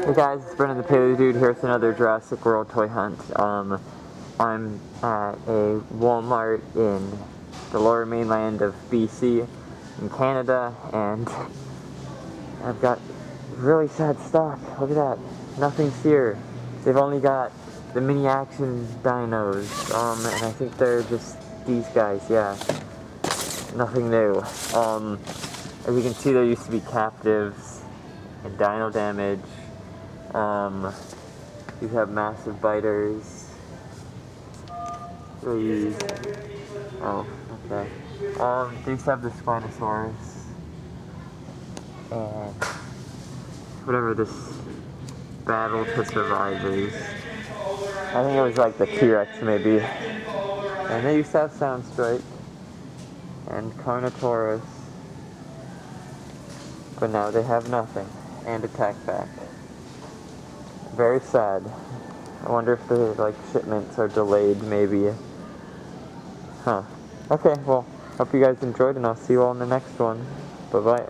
Hey guys, it's Brennan the Paleo Dude here with another Jurassic World toy hunt. I'm at a Walmart in the lower mainland of BC in Canada, and I've got really sad stock. Look at that. Nothing's here. They've only got the mini action dinos, and I think they're just these guys, yeah. Nothing new. As you can see, there used to be captives and dino damage. You have massive biters. These. Oh, okay. They used to have the spinosaurus. And whatever this battle to survive is. I think it was like the T-Rex maybe. And they used to have Soundstrike and Carnotaurus. But now they have nothing. And Attack Back. Very sad. I wonder if the shipments are delayed maybe. Huh. Okay, well, hope you guys enjoyed and I'll see you all in the next one. Bye bye.